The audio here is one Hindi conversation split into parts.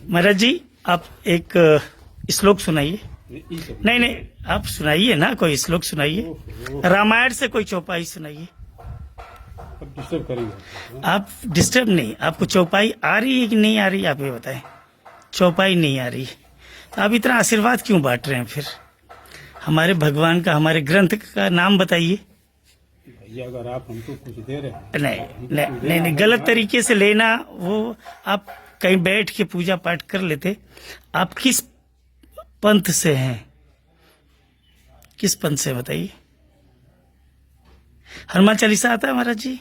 महाराज जी, आप एक श्लोक सुनाइए। नहीं नहीं, आप सुनाइए ना, कोई श्लोक सुनाइए। रामायण से कोई चौपाई सुनाइए। अब डिस्टर्ब करेंगे। आप डिस्टर्ब नहीं, आपको चौपाई आ रही है कि नहीं आ रही है, आप ये बताएं। चौपाई नहीं आ रही है तो आप इतना आशीर्वाद क्यों बांट रहे हैं फिर? हमारे भगवान का, हमारे ग्रंथ का नाम बताइए। भैया अगर आप हमको कुछ दे रहे हैं, नहीं नहीं नहीं नहीं, गलत तरीके से लेना। वो आप कहीं बैठ के पूजा पाठ कर लेते। आप किस पंथ से हैं? किस पंथ से बताइए। हनुमान चालीसा आता है महाराज जी?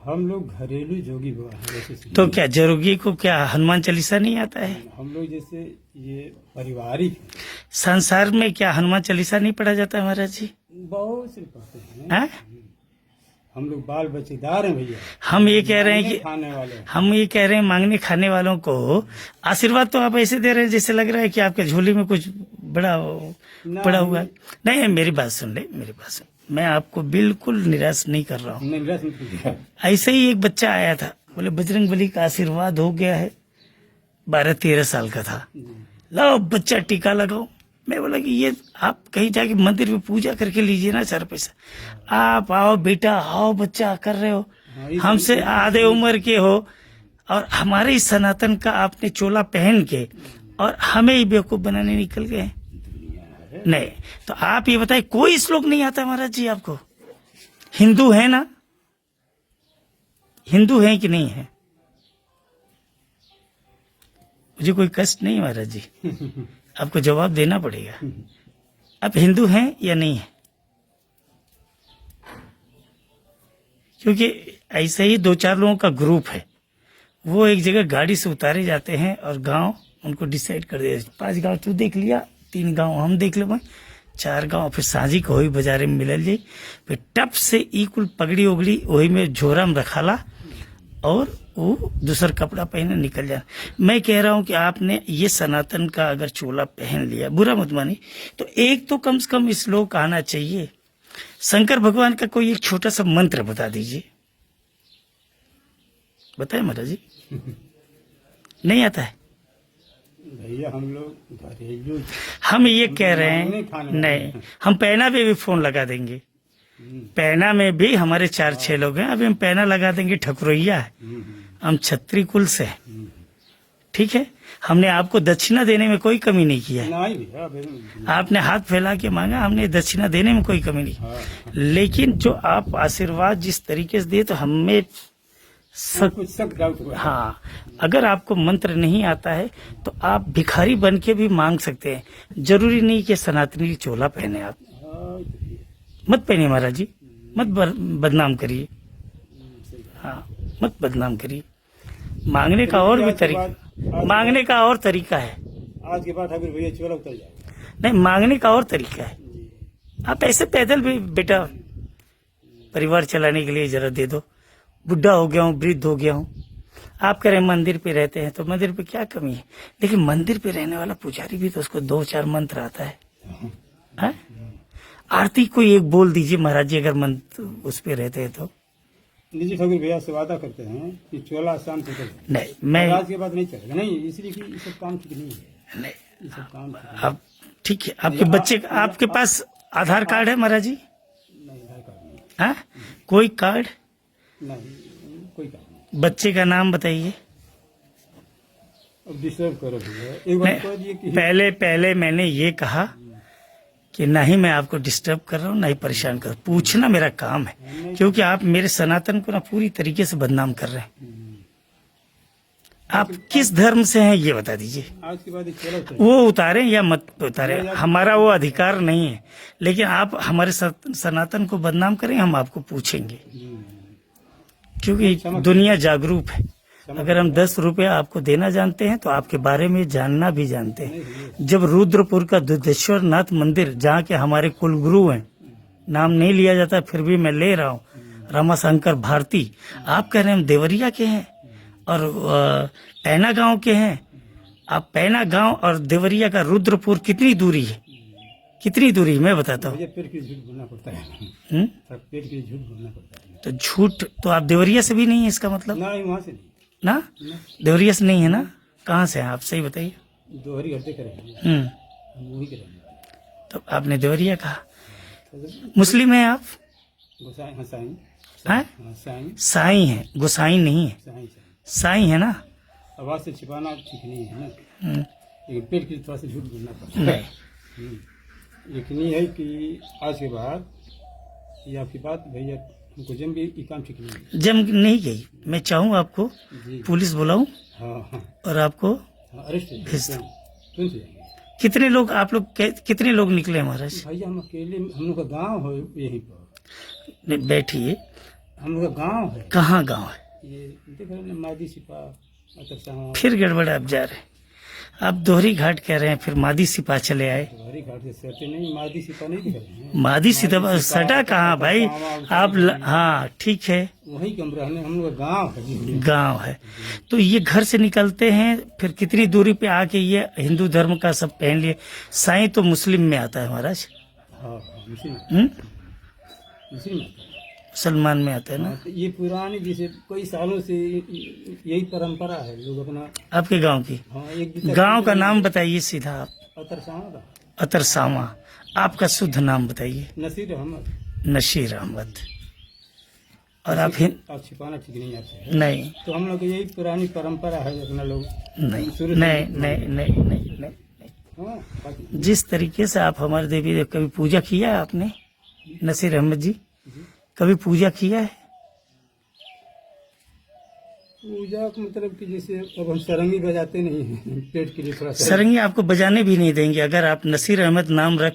हम लोग घरेलू जोगी बाबा हैं वैसे। तो क्या जोगी को क्या हनुमान चालीसा नहीं आता है? हम लोग जैसे ये पारिवारिक हैं। संसार में क्या हनुमान चालीसा नहीं पढ़ा जाता है महाराज जी? बहुत से पढ़ते हैं। हैं? हम लोग बाल बच्चेदार हैं भैया। हम ये कह रहे हैं कि खाने वाले हैं। हम ये कह रहे हैं मांगने खाने वालों को आशीर्वाद तो आप ऐसे दे रहे हैं जैसे लग रहा है कि आपके झोली में कुछ बड़ा पड़ा हुआ है। नहीं, मेरी बात सुन ले, मेरी बात सुन। मैं आपको बिल्कुल निराश नहीं कर रहा हूँ। नहीं, निराश मत कीजिए। ऐसे ही एक बच्चा आया था, बोले बजरंगबली का आशीर्वाद हो गया है। 12-13 साल का था। लाओ बच्चा टीका लगाओ। मैं बोला कि ये आप कहीं जाके मंदिर में पूजा करके लीजिए ना 4 पैसा। आप आओ बेटा, आओ बच्चा, कर रहे हो, हमसे आधे उम्र के हो और हमारे इस सनातन का आपने चोला पहन के और हमें ही बेवकूफ बनाने निकल गए। नहीं तो आप ये बताइए, कोई श्लोक नहीं आता महाराज जी आपको? हिंदू है ना? हिंदू है कि नहीं है? मुझे कोई कष्ट नहीं महाराज जी, आपको जवाब देना पड़ेगा। आप हिंदू हैं या नहीं है? क्योंकि ऐसे ही 2-4 लोगों का ग्रुप है, वो एक जगह गाड़ी से उतारे जाते हैं और गांव उनको डिसाइड कर दे। 5 गांव तू देख लिया, 3 गांव हम देख ले, 4 गांव फिर साझी को ही बाजारे में मिलल जाई। फिर टप से कुल पगड़ी उगड़ी वही में झोरा में रखाला और वो दूसरा कपड़ा पहने निकल जाना। मैं कह रहा हूं कि आपने ये सनातन का अगर चोला पहन लिया, बुरा मत मानी, तो एक तो कम से कम श्लोक आना चाहिए। शंकर भगवान का कोई एक छोटा सा मंत्र बता दीजिए। बताए महाराज जी? नहीं आता है भैया। हम लोग घरेलू, हम ये कह रहे हैं। नहीं, हम पैना पे भी फोन लगा देंगे। पैना में भी हमारे 4-6 लोग हैं, अभी हम पैना लगा देंगे। ठकुरैया है, हम छत्री कुल से हैं, ठीक है। हमने आपको दक्षिणा देने में कोई कमी नहीं किया है। नहीं भैया, आपने हाथ फैला के मांगा, हमने दक्षिणा देने में कोई कमी नहीं। लेकिन जो आप आशीर्वाद जिस तरीके से दिए, तो हमें कुछ डाउट हुआ। हाँ, अगर आपको मंत्र नहीं आता है तो आप भिखारी बन के भी मांग सकते हैं। जरूरी नहीं कि सनातनी चोला पहने। आप मत पहनिए महाराज जी, मत बदनाम करिए। हाँ, मत बदनाम करिए। मांगने का और भी तरीका, मांगने का और तरीका है। आज के बाद अगर भैया चोला उतर जाए। नहीं, मांगने का और तरीका है। आप ऐसे पैदल भी बेटा परिवार चलाने के लिए जरा दे दो। बुढ़ा हो गया हूँ, वृद्ध हो गया हूँ। आप कह रहे हैं मंदिर पे रहते हैं, तो मंदिर पे क्या कमी है? लेकिन मंदिर पे रहने वाला पुजारी भी तो उसको 2-4 मंत्र आता है? आरती कोई एक बोल दीजिए महाराज जी, अगर मंत्र उस पे रहते हैं तो। निजी ठाकुर भैया से वादा करते हैं कि चोला आसान से कर। नहीं, मैं आज के बाद नहीं चलेगा। नहीं, इसलिए कि ये सब काम ठीक नहीं है। नहीं, ये सब काम अब ठीक है। आपके बच्चे, आपके पास आधार कार्ड है महाराज जी? नहीं, आधार कार्ड नहीं। हाँ, कोई कार्ड नहीं, कोई काम नहीं। बच्चे का नाम बताइए। अब डिस्टर्ब करो भैया, एक बार कह दिए कि पहले मैंने ये कहा कि ना ही मैं आपको डिस्टर्ब कर रहा हूँ, ना ही परेशान कर रहा हूँ। पूछना मेरा काम है, क्योंकि आप मेरे सनातन को ना पूरी तरीके से बदनाम कर रहे हैं। आप किस धर्म से हैं ये बता दीजिए। आज के बाद चलो वो उतारे या मत उतारे, हमारा वो अधिकार नहीं है। लेकिन आप हमारे सनातन को बदनाम करें, हम आपको पूछेंगे, क्योंकि दुनिया जागरूक है। अगर हम 10 रुपया आपको देना जानते हैं तो आपके बारे में जानना भी जानते हैं। जब रुद्रपुर का दुधेश्वर नाथ मंदिर, जहाँ के हमारे कुलगुरु हैं, नाम नहीं लिया जाता फिर भी मैं ले रहा हूँ, रमाशंकर भारती, आप कह रहे हैं हम देवरिया के हैं और पैना गांव के हैं। आप पैना गांव और देवरिया का रुद्रपुर कितनी दूरी है? कितनी दूरी मैं बताता हूँ। पेट के झूठ बोलना पड़ता है। पेट के झूठ बोलना पड़ता है। तो झूठ तो आप देवरिया से भी नहीं है, इसका मतलब? नहीं, वहाँ से नहीं। ना? देवरिया से नहीं है ना? कहाँ से हैं आप, सही बताइए। दोहरी करते करेंगे, हम्म, हम वही करेंगे। तो आपने देवरिया कहा। मुस्लिम हैं आप? गोसाई, हाँ साईं, हैं? हाँ साईं, साईं हैं, गोसाई नहीं है, साईं। साईं है ना? आवाज से छिपाना ठीक नहीं है ना, हम्म, लेकिन पेट के लिए थोड़ा सा झूठ बोलना पड़ता है। नहीं, लेकिन ये है कि आज के बाद ये आपकी बात भैया हमको जम भी ये काम ठीक नहीं है। जम नहीं गई। मैं चाहूँ आपको जी, पुलिस बुलाऊं हाँ हाँ और आपको हाँ, अरेस्ट भेज दो। तुरंत जाएंगे कितने लोग आप लोग कितने लोग निकले महाराज? भैया। हम अकेले, हम लोग का गांव है यहीं पर, नहीं, बैठिए। हम लोग का गांव है कहाँ गांव है? ये, देख रहे हैं ना, मादी सिपा, अतरसावा, फिर गड़बड़ आप जा रहे हैं। आप दोहरी घाट कह रहे हैं, फिर मादी सिपा चले आए। हरी घाट से सटे नहीं, मादी सिपा नहीं दिख रहे हैं। मादी सिपा सटा कहाँ भाई? आप हाँ ठीक है, वही कमरा है, हम लोग का गांव है जी। गांव है। तो ये घर से निकलते हैं, फिर कितनी दूरी पे आके ये हिंदू धर्म का सब पहन लिए। साईं तो मुस्लिम में आता है महाराज, हाँ हाँ, मुस्लिम मुसलमान में आता है ना? हाँ, तो ये पुरानी जैसे कई सालों से यही परंपरा है, लोग अपना, आपके गांव की? हाँ, एक दूसरे गांव का नाम बताइए सीधा आप। अतरसावा का अतरसावा। आपका शुद्ध नाम बताइए। नसीर अहमद। नशीर अहमद। और आप आप छिपाना ठीक नहीं आपसे। नहीं तो हम लोग की यही पुरानी परंपरा है, अपना लोग नहीं शुरू से- नहीं नहीं नहीं नहीं नहीं। हाँ, बाकी जिस तरीके से आप हमारे देवी देव, कभी पूजा किया है आपने नसीर अहमद जी? कभी पूजा किया है? पूजा का मतलब कि जैसे अब हम सरंगी बजाते नहीं हैं, पेट के लिए थोड़ा सा सरंगी आपको बजाने भी नहीं देंगे अगर आप नसीर अहमद नाम रख